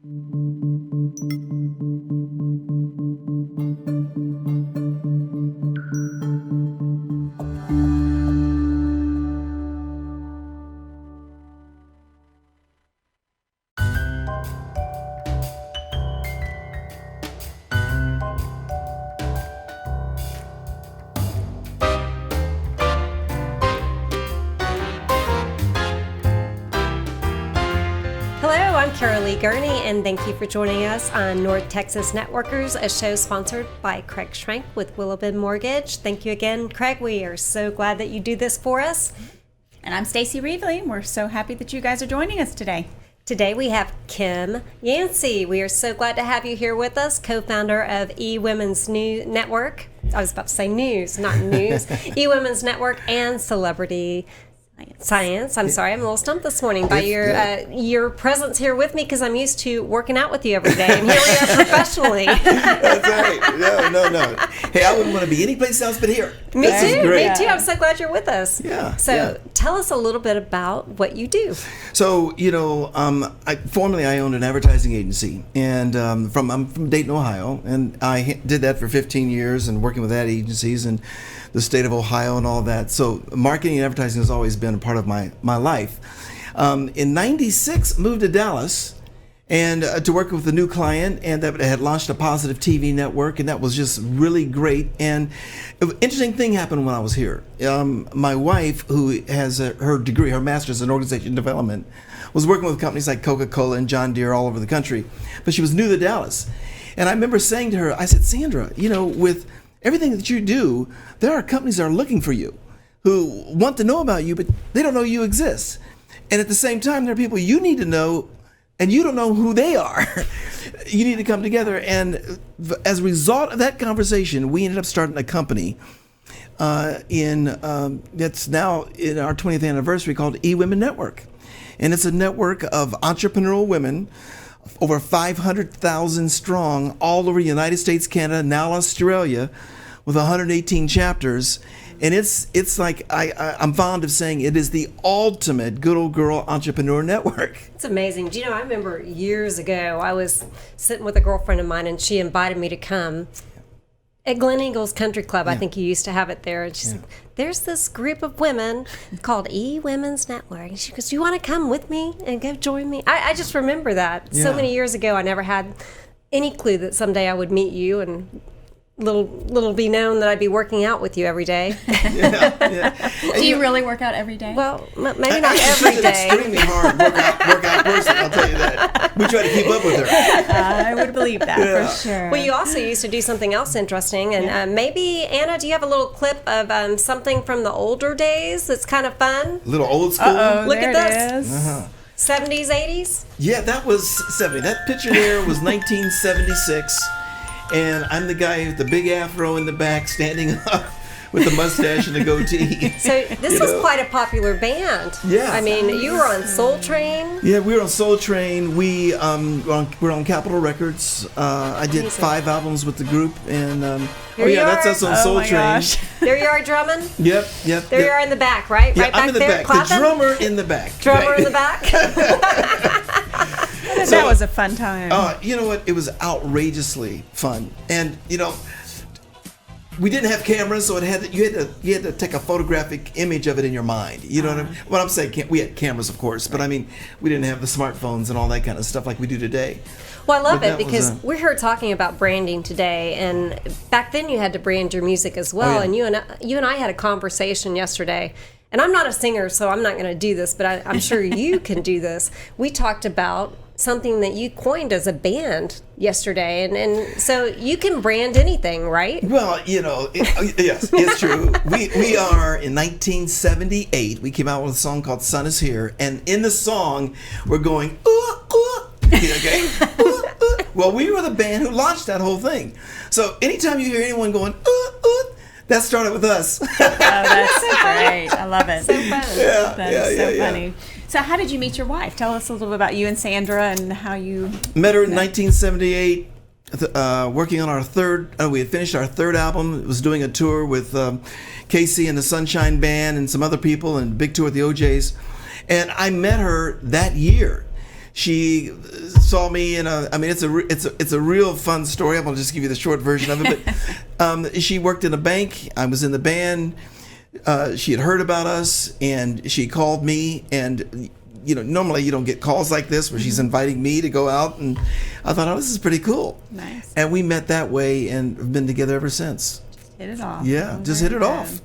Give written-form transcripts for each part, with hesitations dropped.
I'm Caralee Gurney, and thank you for joining us on North Texas Networkers, a show sponsored by Craig Schrank with Willow Bend Mortgage. Thank you again, Craig. We are so glad that you do this for us. And I'm Stacy Revely, and we're so happy that you guys are joining us today. Today we have Kym Yancey. We are so glad to have you here with us, co-founder of eWomenNetwork. I was about to say news, not news. eWomenNetwork and Celebrity Science. I'm sorry, I'm a little stumped this morning by your presence here with me because I'm used to working out with you every day, and here we are professionally. That's right. No. Hey, I wouldn't want to be anyplace else but here. Me too. I'm so glad you're with us. Yeah. So tell us a little bit about what you do. So, formerly I owned an advertising agency, and I'm from Dayton, Ohio, and I did that for 15 years and working with ad agencies and the state of Ohio and all that. So marketing and advertising has always been a part of my life. In '96, moved to Dallas and to work with a new client, and that had launched a positive TV network, and that was just really great. And an interesting thing happened when I was here. My wife, who has her degree, her master's in organization development, was working with companies like Coca-Cola and John Deere all over the country, but she was new to Dallas. And I remember saying to her, I said, Sandra, with everything that you do, there are companies that are looking for you who want to know about you, but they don't know you exist. And at the same time, there are people you need to know, and you don't know who they are. You need to come together. And as a result of that conversation, we ended up starting a company that's now in our 20th anniversary called eWomenNetwork. And it's a network of entrepreneurial women, over 500,000 strong, all over the United States, Canada, now Australia, with 118 chapters. And it's like, I'm fond of saying it is the ultimate good old girl entrepreneur network. It's amazing. Do you know, I remember years ago, I was sitting with a girlfriend of mine, and she invited me to come at Glen Eagles Country Club. I think you used to have it there. And she's like, there's this group of women called eWomenNetwork. And she goes, do you want to come with me and go join me? I just remember that. So many years ago, I never had any clue that someday I would meet you, and little be known that I'd be working out with you every day. Do you really work out every day? Well, maybe not every day. She's an extremely hard workout person, I'll tell you that. We try to keep up with her. I would believe that for sure. Well, you also used to do something else interesting, and maybe, Anna, do you have a little clip of something from the older days that's kind of fun? A little old school. Look at this. It is. 70s, 80s? Yeah, that was 70. That picture there was 1976. And I'm the guy with the big afro in the back, standing up with the mustache and the goatee. So this was quite a popular band. Yeah. I mean, you were on Soul Train. Yeah, we were on Soul Train. We're on Capitol Records. I did 5 albums with the group, and that's us on Soul Train. Gosh. There you are drumming. Yep. There you are in the back, right? Yeah, right back I'm in the there, back. clapping? The drummer in the back. Drummer in the back. That was a fun time. You know what? It was outrageously fun, and we didn't have cameras, so you had to take a photographic image of it in your mind. You know what I mean? What I'm saying, we had cameras, of course, but I mean, we didn't have the smartphones and all that kind of stuff like we do today. Well, I love it because we're here talking about branding today, and back then you had to brand your music as well. And you and I had a conversation yesterday. And I'm not a singer, so I'm not going to do this, but I'm sure you can do this. We talked about something that you coined as a band yesterday, and so you can brand anything, right? Well, yes, it's true. We are in 1978. We came out with a song called "Sun Is Here," and in the song we're going ooh, ooh. Okay. Ooh, ooh. Well, we were the band who launched that whole thing. So anytime you hear anyone going ooh, ooh, that started with us. Oh, that's great. I love it. So fun. That is so funny. So how did you meet your wife? Tell us a little bit about you and Sandra and how you met her in 1978, working on our third, we had finished our third album. It was doing a tour with Casey and the Sunshine Band and some other people, and big tour with the OJs. And I met her that year. She saw me in a. I mean, it's a real fun story. I'm gonna just give you the short version of it. But she worked in a bank. I was in the band. She had heard about us, and she called me. And normally you don't get calls like this where she's inviting me to go out. And I thought, oh, this is pretty cool. Nice. And we met that way, and have been together ever since. Hit it off. Yeah, just hit it off.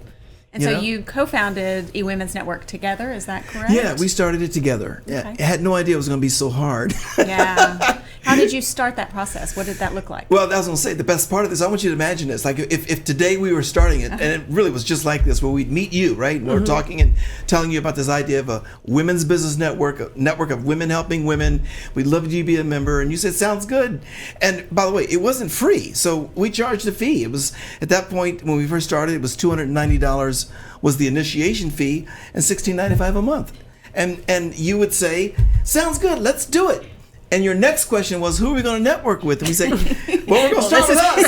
And so you co-founded eWomenNetwork together, is that correct? Yeah, we started it together. Okay. I had no idea it was going to be so hard. Yeah. How did you start that process? What did that look like? Well, I was going to say, the best part of this, I want you to imagine this. Like, if today we were starting it, and it really was just like this, where we'd meet you, right? And we're talking and telling you about this idea of a women's business network, a network of women helping women. We'd love you to be a member. And you said, sounds good. And by the way, it wasn't free. So we charged a fee. It was, at that point, when we first started, it was $290 was the initiation fee and $16.95 a month. And you would say, sounds good, let's do it. And your next question was, who are we going to network with? And we say, well, we're going to start with us.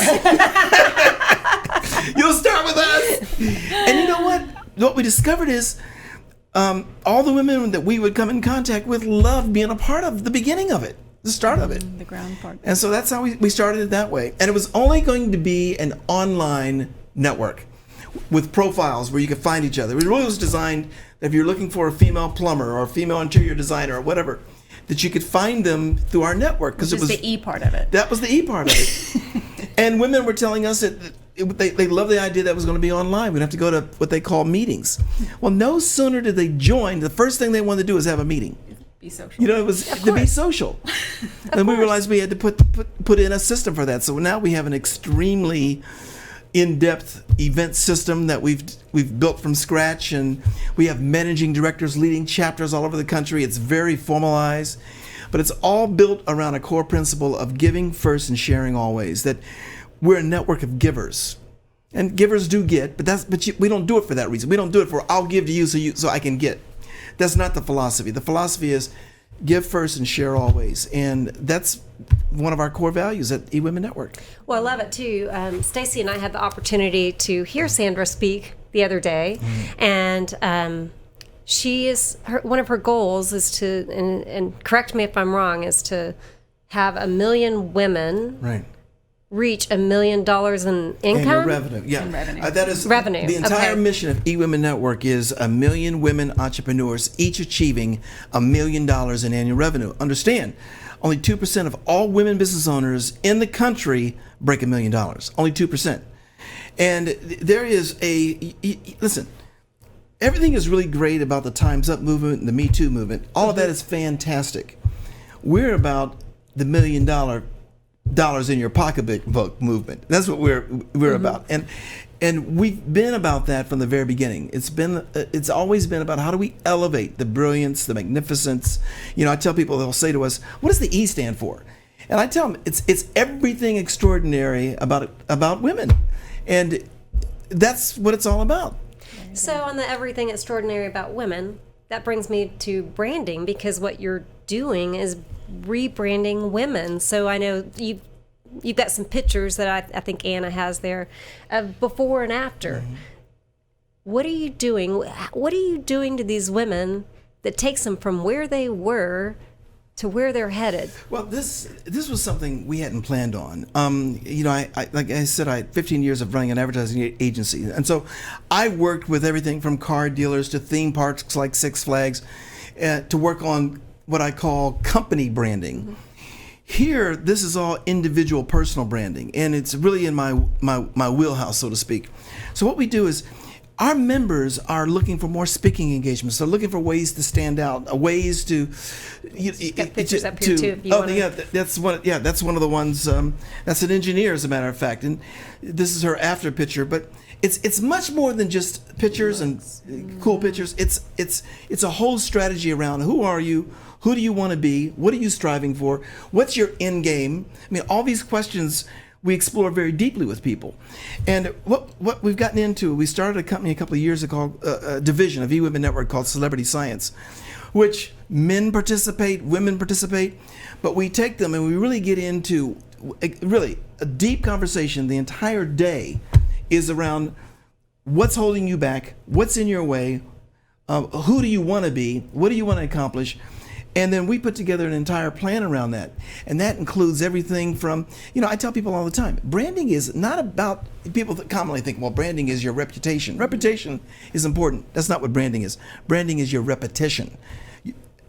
You'll start with us. And you know what? What we discovered is all the women that we would come in contact with loved being a part of the beginning of it, the start of it. The ground part. And so that's how we started it that way. And it was only going to be an online network with profiles where you could find each other. It really was designed that if you're looking for a female plumber or a female interior designer or whatever, that you could find them through our network, because it was the E part of it. That was the E part of it. And women were telling us that they loved the idea that it was going to be online. We'd have to go to what they call meetings. Well, no sooner did they join, the first thing they wanted to do was have a meeting. Be social. It was to be social. And we realized we had to put in a system for that. So now we have an extremely in-depth event system that we've built from scratch, and we have managing directors leading chapters all over the country. It's very formalized, but it's all built around a core principle of giving first and sharing always. That we're a network of givers, and givers do get, but we don't do it for that reason. We don't do it for I'll give to you so I can get. That's not the philosophy. The philosophy is give first and share always, and that's one of our core values at eWomenNetwork. Well, I love it too. Stacy and I had the opportunity to hear Sandra speak the other day, and one of her goals is to, and correct me if I'm wrong, is to have 1 million women reach $1 million in income? Annual revenue, yeah. That is revenue. The entire mission of eWomenNetwork is 1 million women entrepreneurs, each achieving $1 million in annual revenue. Understand, only 2% of all women business owners in the country break $1 million. Only 2%. And there is listen, everything is really great about the Time's Up movement and the Me Too movement. All of that is fantastic. We're about the $1 million dollars in your pocketbook movement. That's what we're about, and we've been about that from the very beginning. It's always been about how do we elevate the brilliance, the magnificence. I tell people, they'll say to us, "What does the E stand for?" And I tell them it's everything extraordinary about women, and that's what it's all about. So on the everything extraordinary about women, that brings me to branding, because what you're doing is rebranding women. So I know you've got some pictures that I think Anna has there of before and after. What are you doing? What are you doing to these women that takes them from where they were to where they're headed? Well, this was something we hadn't planned on. I like I said, I had 15 years of running an advertising agency, and so I worked with everything from car dealers to theme parks like Six Flags, to work on what I call company branding. Here, this is all individual personal branding, and it's really in my wheelhouse, so to speak. So what we do is, our members are looking for more speaking engagements. They're looking for ways to stand out, ways to. Got pictures up here too. If you want yeah, that's one. Yeah, that's one of the ones. That's an engineer, as a matter of fact, and this is her after picture. But it's much more than just pictures and cool pictures. It's a whole strategy around who are you. Who do you want to be? What are you striving for? What's your end game? I mean, all these questions we explore very deeply with people. And what we've gotten into, we started a company a couple of years ago, a division of eWomenNetwork called Celebrity Science, which men participate, women participate, but we take them and we really get into really a deep conversation. The entire day is around what's holding you back, what's in your way, who do you want to be, what do you want to accomplish. And then we put together an entire plan around that. And that includes everything from, I tell people all the time, branding is not about, people commonly think, well, branding is your reputation. Reputation is important. That's not what branding is. Branding is your repetition.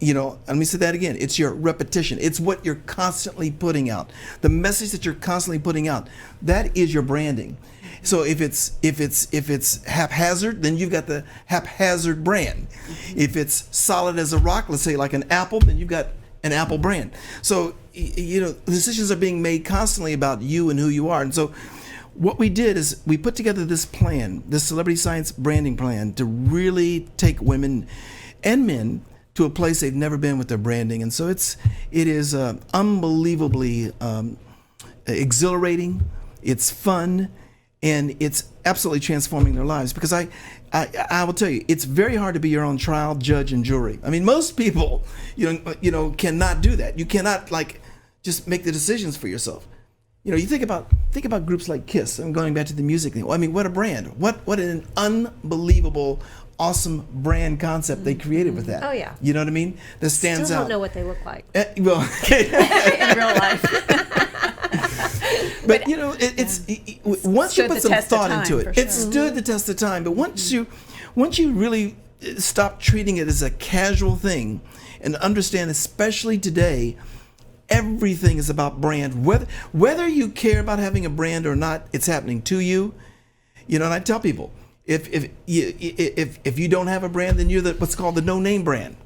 Let me say that again. It's your repetition. It's what you're constantly putting out. The message that you're constantly putting out, that is your branding. So if it's haphazard, then you've got the haphazard brand. If it's solid as a rock, let's say like an apple, then you've got an Apple brand. So decisions are being made constantly about you and who you are. And so what we did is we put together this plan, this celebrity science branding plan, to really take women and men to a place they've never been with their branding. And so it is unbelievably exhilarating. It's fun, and it's absolutely transforming their lives. Because I will tell you, it's very hard to be your own trial, judge, and jury. I mean, most people, cannot do that. You cannot just make the decisions for yourself. You think about groups like Kiss. I'm going back to the music thing. I mean, what a brand! What an unbelievable, awesome brand concept they created with that. Oh yeah. You know what I mean? That stands Still out. don't know what they look like. In real life. But once you put some thought into it, sure. it stood the test of time. But once you really stop treating it as a casual thing and understand, especially today, everything is about brand. Whether you care about having a brand or not, it's happening to you. And I tell people, if you don't have a brand, then you're what's called the no-name brand,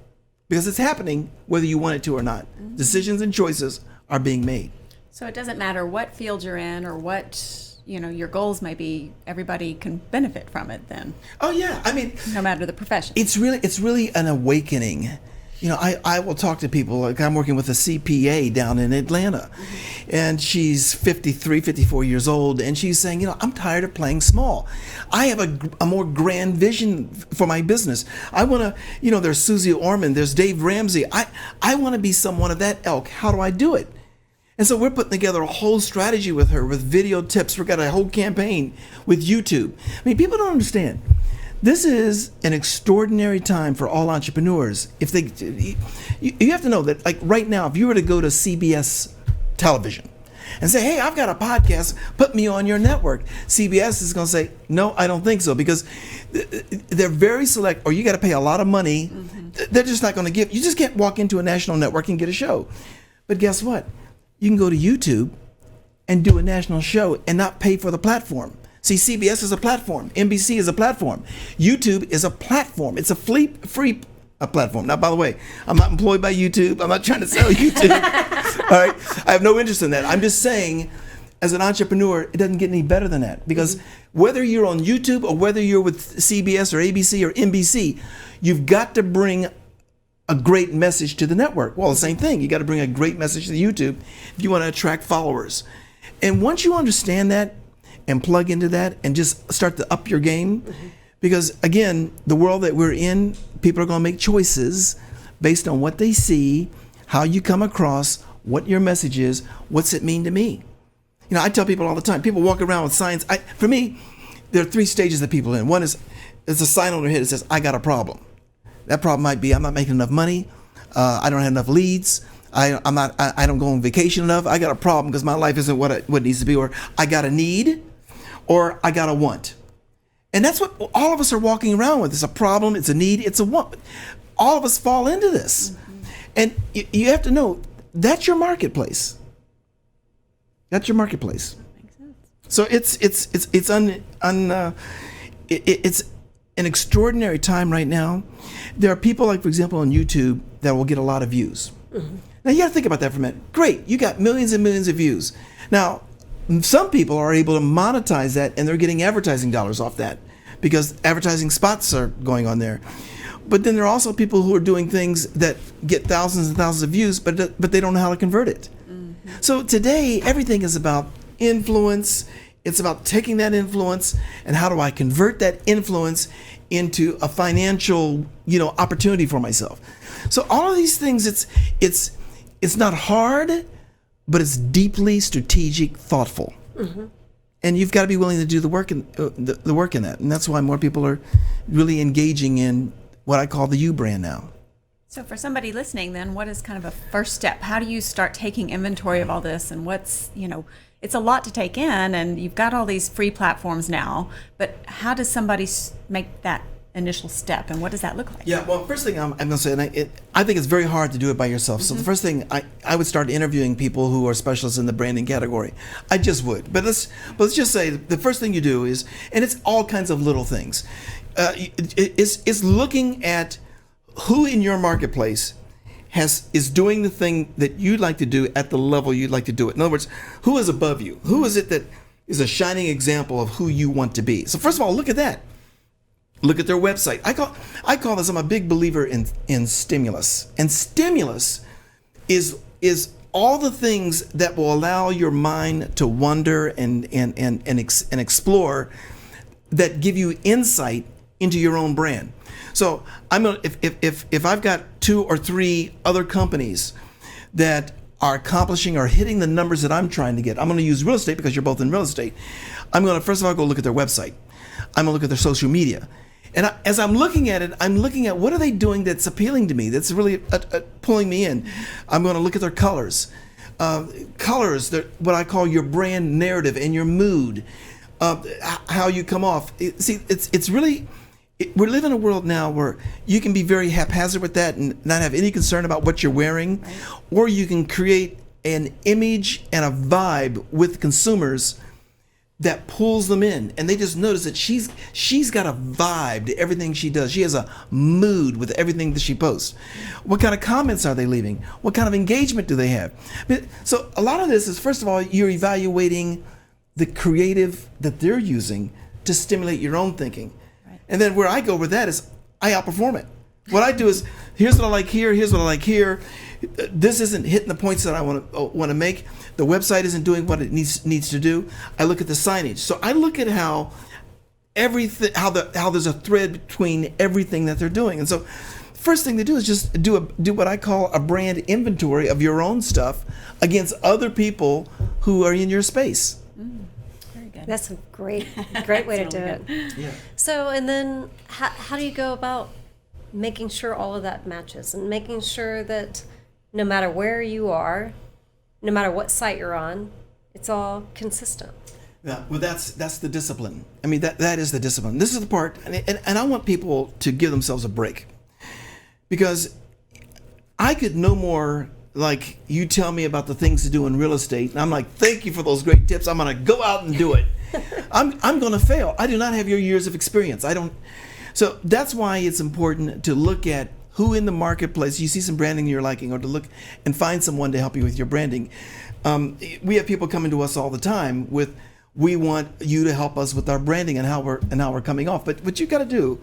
because it's happening whether you want it to or not. Mm-hmm. Decisions and choices are being made. So it doesn't matter what field you're in or what your goals may be. Everybody can benefit from it then. Oh yeah, I mean, no matter the profession. It's really an awakening. I will talk to people, like I'm working with a CPA down in Atlanta, and she's 53, 54 years old, and she's saying, I'm tired of playing small. I have a more grand vision for my business. I want to, there's Susie Orman, there's Dave Ramsey. I want to be someone of that ilk. How do I do it? And so we're putting together a whole strategy with her, with video tips. We've got a whole campaign with YouTube. I mean, people don't understand. This is an extraordinary time for all entrepreneurs. You have to know that, like right now, if you were to go to CBS television and say, hey, I've got a podcast, put me on your network, CBS is going to say, no, I don't think so, because they're very select, or you got to pay a lot of money. Mm-hmm. They're just not going to give. You just can't walk into a national network and get a show. But guess what? You can go to YouTube and do a national show and not pay for the platform. See, CBS is a platform. NBC is a platform. YouTube is a platform. It's a free platform. Now, by the way, I'm not employed by YouTube. I'm not trying to sell YouTube. All right? I have no interest in that. I'm just saying, as an entrepreneur, it doesn't get any better than that. Because whether you're on YouTube or whether you're with CBS or ABC or NBC, you've got to bring a great message to the network. Well, the same thing. You got to bring a great message to YouTube if you want to attract followers. And once you understand that and plug into that and just start to up your game, because again, the world that we're in, people are going to make choices based on what they see, how you come across, what your message is, what's it mean to me. I tell people all the time, people walk around with signs. For me, there are three stages that people are in. One is, there's a sign on their head that says, I got a problem. That problem might be, I'm not making enough money. I don't have enough leads. I don't go on vacation enough. I got a problem because my life isn't what it needs to be. Or I got a need, or I got a want. And that's what all of us are walking around with. It's a problem, it's a need, it's a want. All of us fall into this. Mm-hmm. And you have to know, that's your marketplace. That's your marketplace. Makes sense. So it's an extraordinary time right now. There are people, like, for example, on YouTube that will get a lot of views. Mm-hmm. Now, you got to think about that for a minute. Great, you got millions and millions of views. Now, some people are able to monetize that, and they're getting advertising dollars off that because advertising spots are going on there. But then there are also people who are doing things that get thousands and thousands of views, but they don't know how to convert it. Mm-hmm. So today, everything is about influence. It's about taking that influence and how do I convert that influence into a financial, opportunity for myself. So all of these things, it's not hard, but it's deeply strategic, thoughtful. Mm-hmm. And you've got to be willing to do the work in that. And that's why more people are really engaging in what I call the U brand now. So for somebody listening, then what is kind of a first step? How do you start taking inventory of all this, and what's, it's a lot to take in, and you've got all these free platforms now, but how does somebody make that initial step, and what does that look like? Yeah, well, first thing I'm going to say, and I think it's very hard to do it by yourself. So the first thing, I would start interviewing people who are specialists in the branding category. I just would. But let's just say the first thing you do is, and it's all kinds of little things, is looking at who in your marketplace is doing the thing that you'd like to do at the level you'd like to do it. In other words, who is above you? Who is it that is a shining example of who you want to be? So first of all, look at that. Look at their website. I call this, I'm a big believer in stimulus. And stimulus is all the things that will allow your mind to wander and explore, that give you insight into your own brand. So if I've got 2 or 3 other companies that are accomplishing or hitting the numbers that I'm trying to get, I'm going to use real estate because you're both in real estate. I'm going to first of all go look at their website. I'm going to look at their social media. And as I'm looking at it, I'm looking at what are they doing that's appealing to me, that's really pulling me in. I'm going to look at their colors. Colors, what I call your brand narrative and your mood, how you come off. See, it's really, we live in a world now where you can be very haphazard with that and not have any concern about what you're wearing, right. Or you can create an image and a vibe with consumers that pulls them in, and they just notice that she's got a vibe to everything she does. She has a mood with everything that she posts. What kind of comments are they leaving? What kind of engagement do they have? So a lot of this is, first of all, you're evaluating the creative that they're using to stimulate your own thinking. Right. And then where I go with that is I outperform it. What I do is, here's what I like here, here's what I like here. This isn't hitting the points that I want to make. The website isn't doing what it needs to do. I look at the signage. So I look at how there's a thread between everything that they're doing. And so first thing to do is just do what I call a brand inventory of your own stuff against other people who are in your space. Very good. That's a great way to do it. Yeah. So, and then how do you go about making sure all of that matches and making sure that no matter where you are, no matter what site you're on, it's all consistent? Yeah, well, that's the discipline. I mean, that is the discipline. This is the part, and I want people to give themselves a break, because I could no more, like, you tell me about the things to do in real estate, and I'm like, thank you for those great tips. I'm going to go out and do it. I'm going to fail. I do not have your years of experience. I don't. So that's why it's important to look at who in the marketplace, you see some branding you're liking, or to look and find someone to help you with your branding. We have people coming to us all the time with, we want you to help us with our branding and how we're coming off. But what you got to do,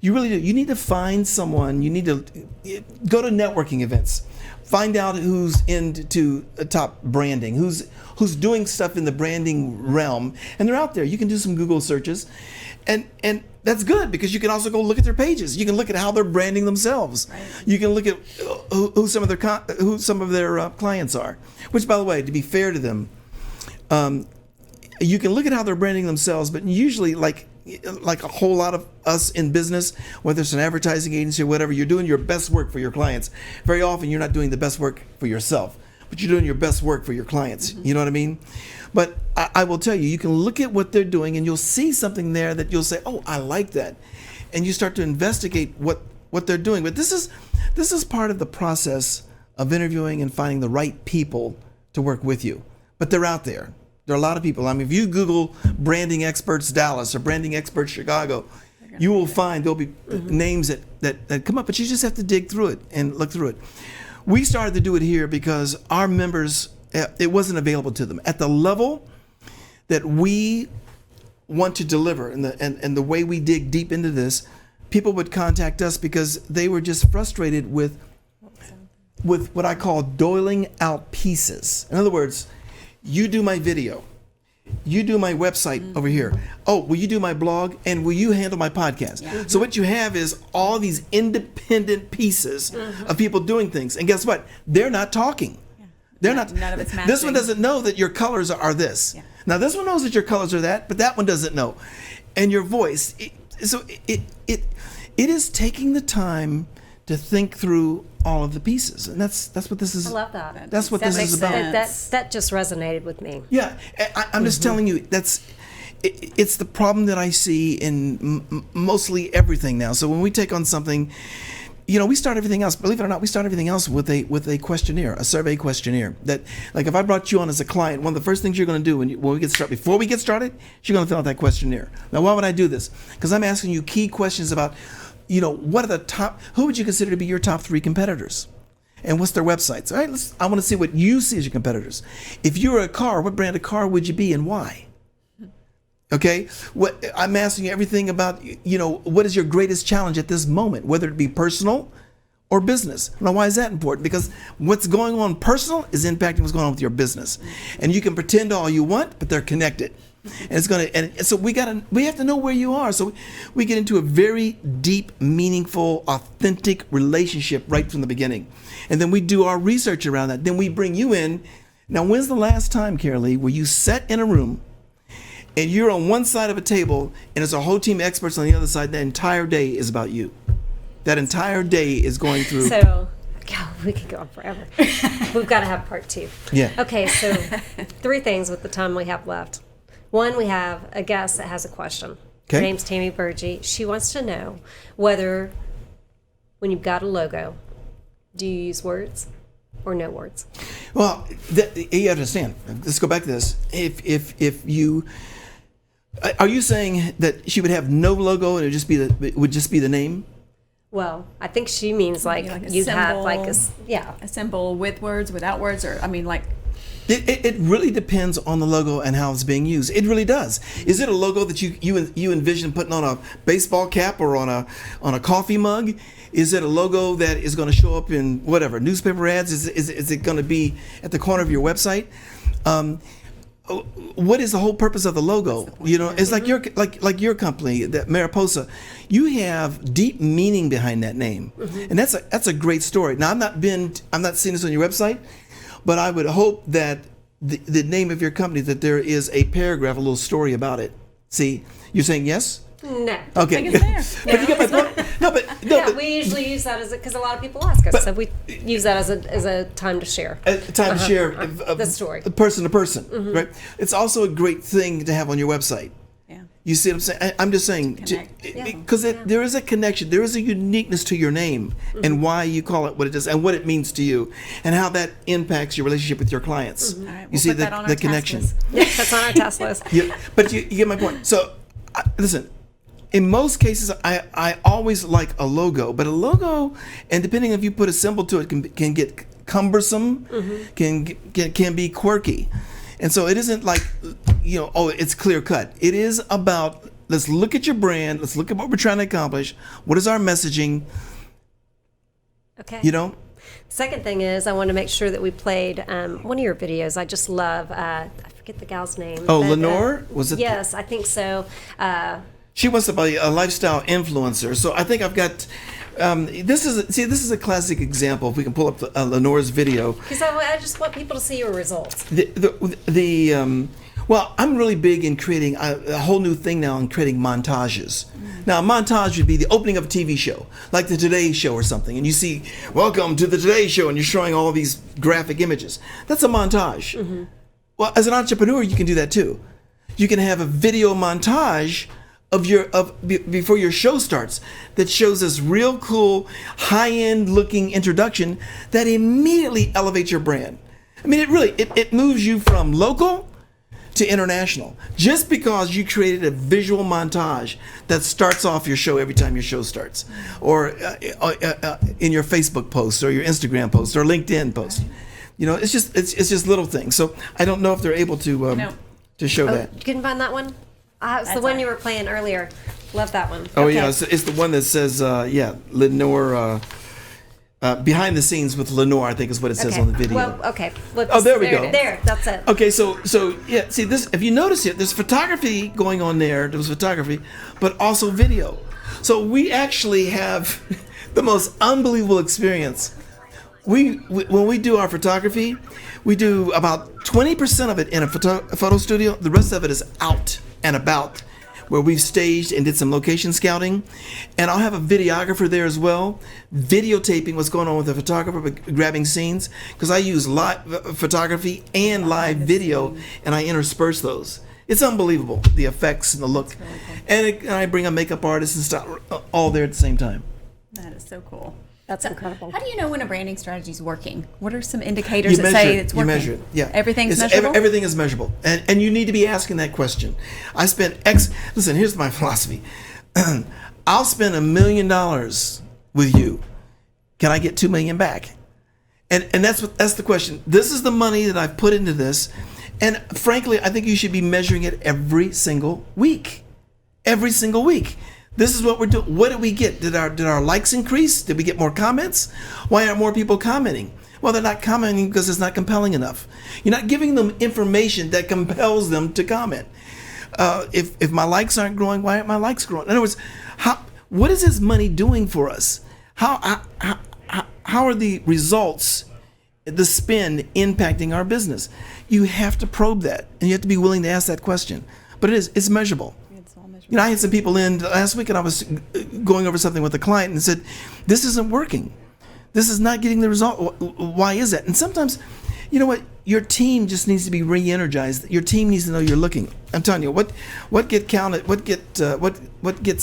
you really do, you need to find someone. You need to go to networking events, find out who's into top branding, who's doing stuff in the branding realm, and they're out there. You can do some Google searches, and that's good, because you can also go look at their pages. You can look at how they're branding themselves. Right. You can look at who some of their clients are. Which, by the way, to be fair to them, you can look at how they're branding themselves, but usually, like a whole lot of us in business, whether it's an advertising agency or whatever, you're doing your best work for your clients. Very often, you're not doing the best work for yourself, but you're doing your best work for your clients. Mm-hmm. You know what I mean? But I will tell you, you can look at what they're doing and you'll see something there that you'll say, oh, I like that. And you start to investigate what they're doing. But this is part of the process of interviewing and finding the right people to work with you. But they're out there. There are a lot of people. I mean, if you Google branding experts Dallas or branding experts Chicago, you will find there'll be names that come up, but you just have to dig through it and look through it. We started to do it here because our members, it wasn't available to them at the level that we want to deliver, and the way we dig deep into this. People would contact us because they were just frustrated with what I call doiling out pieces. In other words, you do my video, you do my website over here. Oh, will you do my blog, and will you handle my podcast? Yeah. So what you have is all these independent pieces of people doing things, and guess what? They're not talking. They're not. None of it's matching. This one doesn't know that your colors are this. Yeah. Now this one knows that your colors are that, but that one doesn't know. And your voice. It is taking the time to think through all of the pieces, and that's what this is. I love that. That's what this makes is about. sense. That just resonated with me. Yeah, I'm just telling you, it's the problem that I see in mostly everything now. So when we take on something, we start everything else. Believe it or not, we start everything else with a questionnaire, a survey questionnaire. That, like, if I brought you on as a client, one of the first things you're going to do before we get started, you're going to fill out that questionnaire. Now, why would I do this? Because I'm asking you key questions about, what are who would you consider to be your top 3 competitors? And what's their websites? All right, I want to see what you see as your competitors. If you were a car, what brand of car would you be and why? Okay, I'm asking you everything about, what is your greatest challenge at this moment, whether it be personal or business. Now, why is that important? Because what's going on personal is impacting what's going on with your business. And you can pretend all you want, but they're connected. And so we have to know where you are. So we get into a very deep, meaningful, authentic relationship right from the beginning. And then we do our research around that. Then we bring you in. Now, when's the last time, Caralee, where you sat in a room and you're on one side of a table and there's a whole team of experts on the other side? That entire day is about you. That entire day is going through. So, God, we could go on forever. We've got to have part 2. Yeah. Okay, so 3 things with the time we have left. 1, we have a guest that has a question. Okay. Her name's Tammy Burgee. She wants to know whether, when you've got a logo, do you use words or no words? Well, you understand. Let's go back to this. If you are you saying that she would have no logo and it would just be the name? Well, I think she means like you'd have like a symbol with words, without words, or It really depends on the logo and how it's being used. It really does. Is it a logo that you envision putting on a baseball cap or on a coffee mug? Is it a logo that is going to show up in whatever newspaper ads? Is it going to be at the corner of your website? What is the whole purpose of the logo? It's like your company, that Mariposa. You have deep meaning behind that name, and that's a great story. Now I'm not seeing this on your website. But I would hope that the name of your company, that there is a paragraph, a little story about it. See, you're saying yes? No. Okay. But you get my point. But we usually use that because a lot of people ask us, so we use that as a time to share. To share the story, person to person, right? It's also a great thing to have on your website. You see what I'm saying? I'm just saying, because there is a connection, there is a uniqueness to your name and why you call it what it is and what it means to you and how that impacts your relationship with your clients. Right, you see the connection. Yes, that's on our task list. But you get my point. So, listen, in most cases, I always like a logo, but a logo, and depending if you put a symbol to it, can get cumbersome, can be quirky. And so it isn't like, it's clear cut. It is about, let's look at your brand. Let's look at what we're trying to accomplish. What is our messaging? Okay. Second thing is, I want to make sure that we played one of your videos. I just love, I forget the gal's name. Oh, Lenore? Was it? Yes, I think so. She wants to be a lifestyle influencer. So I think I've got... this is a classic example. If we can pull up Lenore's video, because I just want people to see your results. Well, I'm really big in creating a whole new thing now in creating montages. Now, a montage would be the opening of a TV show, like the Today Show or something, and you see, "Welcome to the Today Show," and you're showing all these graphic images. That's a montage. Well, as an entrepreneur, you can do that too. You can have a video montage before your show starts that shows this real cool high-end looking introduction that immediately elevates your brand. I mean, it moves you from local to international just because you created a visual montage that starts off your show every time your show starts, or in your Facebook post or your Instagram post or LinkedIn post. It's just little things. So I don't know if they're able to show that. You can find that one. It's the one you were playing earlier. Love that one. Oh, okay. Yeah, it's the one that says, Lenore, behind the scenes with Lenore, I think is what it says on the video. Well, okay. There we go. There, that's it. Okay, so yeah, see this, if you notice it, there's photography going on there. There was photography, but also video. So we actually have the most unbelievable experience. When we do our photography, we do about 20% of it in a photo studio. The rest of it is out and about. where we've staged and did some location scouting. And I'll have a videographer there as well, videotaping what's going on with the photographer, grabbing scenes, because I use live photography and live video, and I intersperse those. It's unbelievable, the effects and the look. Really cool. And I bring a makeup artist and stuff all there at the same time. That is so cool. That's incredible. How do you know when a branding strategy is working? What are some indicators that say it's working? You measure it. Yeah. Everything's measurable? Everything is measurable. And you need to be asking that question. Listen, here's my philosophy. I'll spend $1 million with you. Can I get $2 million back? And that's the question. This is the money that I've put into this. And frankly, I think you should be measuring it every single week. Every single week. This is what we're doing. What did we get? Did our likes increase? Did we get more comments? Why aren't more people commenting? Well, they're not commenting because it's not compelling enough. You're not giving them information that compels them to comment. If my likes aren't growing, why aren't my likes growing? In other words, what is this money doing for us? How are the results, the spend, impacting our business? You have to probe that, and you have to be willing to ask that question. But it's measurable. You know, I had some people in last week, and I was going over something with a client and said, this isn't working. This is not getting the result. Why is that? And sometimes, you know what? Your team just needs to be re-energized. Your team needs to know you're looking. I'm telling you, what gets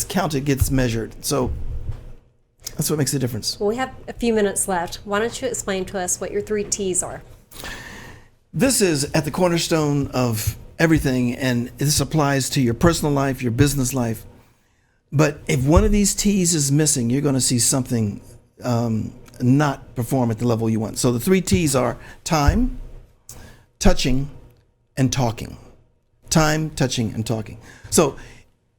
counted gets measured. So that's what makes a difference. Well, we have a few minutes left. Why don't you explain to us what your 3 T's are? This is at the cornerstone of everything, and this applies to your personal life, your business life. But if one of these T's is missing, you're going to see something not perform at the level you want. So the 3 T's are time, touching, and talking. Time, touching, and talking. So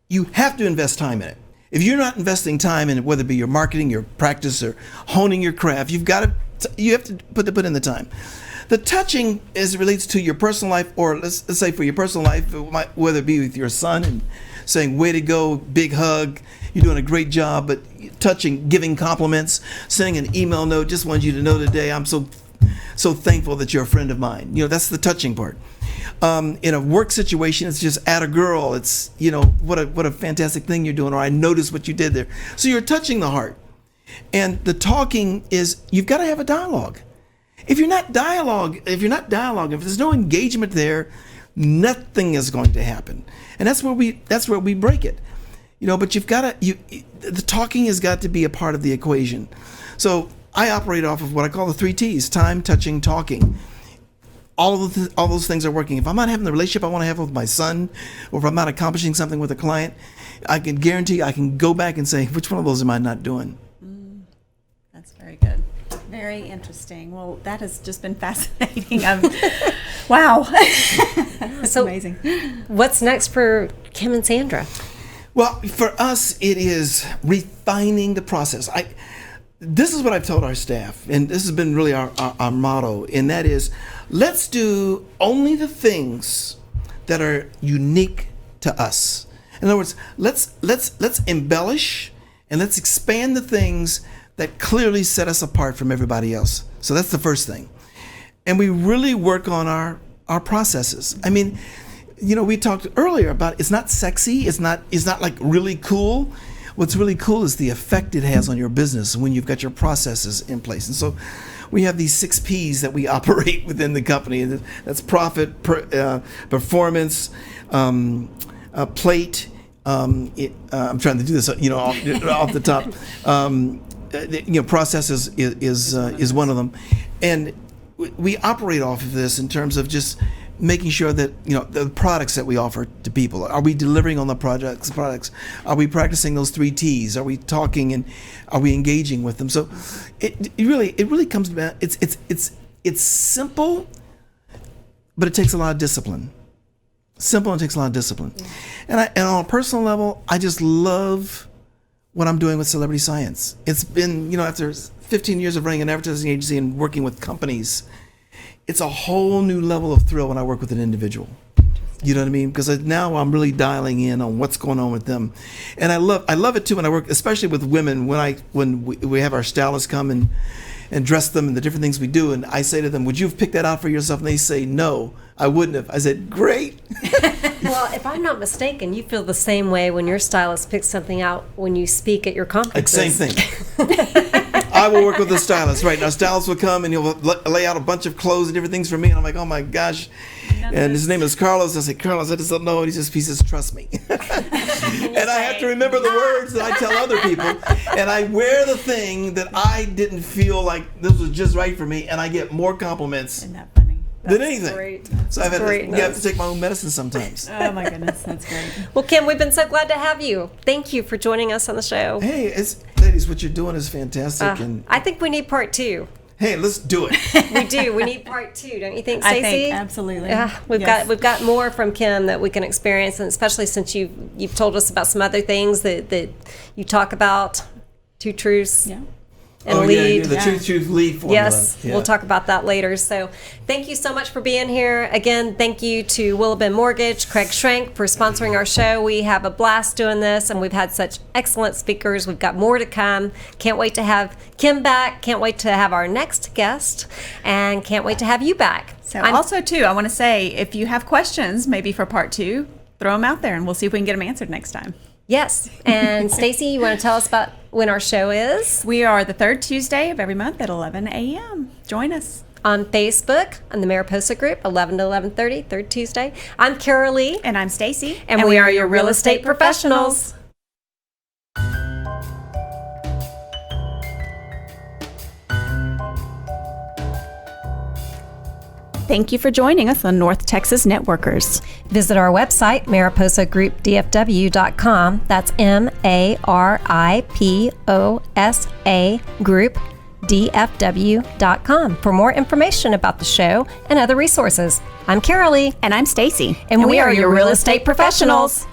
you have to invest time in it. If you're not investing time in it, whether it be your marketing, your practice, or honing your craft, you have to put in the time. The touching as it relates to your personal life, or let's say for your personal life, whether it be with your son and saying, way to go, big hug, you're doing a great job, but touching, giving compliments, sending an email note, just wanted you to know today I'm so thankful that you're a friend of mine. You know, that's the touching part. In a work situation, it's just at a girl. It's, you know, what a fantastic thing you're doing, or I noticed what you did there. So you're touching the heart. And the talking is, you've got to have a dialogue. If you're not dialoguing, if there's no engagement there, nothing is going to happen. And that's where we break it. You know, but the talking has got to be a part of the equation. So I operate off of what I call the 3 T's: time, touching, talking. All those things are working. If I'm not having the relationship I want to have with my son, or if I'm not accomplishing something with a client, I can guarantee I can go back and say, which one of those am I not doing? That's very good. Very interesting. Well, that has just been fascinating. Wow. That's amazing. What's next for Kym and Sandra? Well, for us, it is refining the process. This is what I've told our staff, and this has been really our motto, and that is, let's do only the things that are unique to us. In other words, let's embellish and let's expand the things that clearly set us apart from everybody else. So that's the first thing. And we really work on our processes. I mean, you know, we talked earlier about it's not sexy, it's not like really cool. What's really cool is the effect it has on your business when you've got your processes in place. And so we have these 6 P's that we operate within the company. That's profit, performance, plate. I'm trying to do this, you know, off the top. You know, processes is one of them, and we operate off of this in terms of just making sure that, you know, the products that we offer to people, are we delivering on the products? Are we practicing those 3 T's? Are we talking, and are we engaging with them? So it really comes back. It's simple, but it takes a lot of discipline. Simple and takes a lot of discipline. Yeah. And on a personal level, I just love what I'm doing with Celebrity Science. It's been, you know, after 15 years of running an advertising agency and working with companies, it's a whole new level of thrill when I work with an individual. You know what I mean? Because now I'm really dialing in on what's going on with them. And I love it too when I work, especially with women, when we have our stylists come and dress them and the different things we do, and I say to them, would you have picked that out for yourself? And they say no. I wouldn't have. I said, great. Well, if I'm not mistaken, you feel the same way when your stylist picks something out when you speak at your conferences. Same thing. I will work with the stylist. Right now, stylist will come and he'll lay out a bunch of clothes and different things for me, and I'm like, oh my gosh. And his name is Carlos. I said, Carlos, I just don't know. And he says, trust me. And I have to remember the words that I tell other people. And I wear the thing that I didn't feel like this was just right for me, and I get more compliments. Isn't that funny? Than anything. Great. So I've had to, have to take my own medicine sometimes. Oh my goodness, that's great. Well, Kym, we've been so glad to have you. Thank you for joining us on the show. Hey, ladies, what you're doing is fantastic. And I think we need part 2. hey, let's do it. We do. We need part 2, don't you think, I Stacy? think absolutely. Yeah, we've got more from Kym that we can experience, and especially since you've told us about some other things that you talk about, 2 truths. Yeah. And lead. The truth lead formula. Yes, we'll talk about that later. So thank you so much for being here. Again, thank you to Willowbend Mortgage, Craig Schrank for sponsoring our show. We have a blast doing this, and we've had such excellent speakers. We've got more to come. Can't wait to have Kym back. Can't wait to have our next guest, and can't wait to have you back. So also, too, I want to say, if you have questions, maybe for part 2, throw them out there, and we'll see if we can get them answered next time. Yes. And Stacy, you want to tell us about when our show is? We are the 3rd Tuesday of every month at 11 a.m. Join us. On Facebook, on the Mariposa group, 11 to 11:30, 3rd Tuesday. I'm Caralee. And I'm Stacy. And we are your real estate professionals. Thank you for joining us on North Texas Networkers. Visit our website, mariposagroupdfw.com. That's MARIPOSA Group DFW.com for more information about the show and other resources. I'm Caralee. And I'm Stacy. And we are your real estate professionals.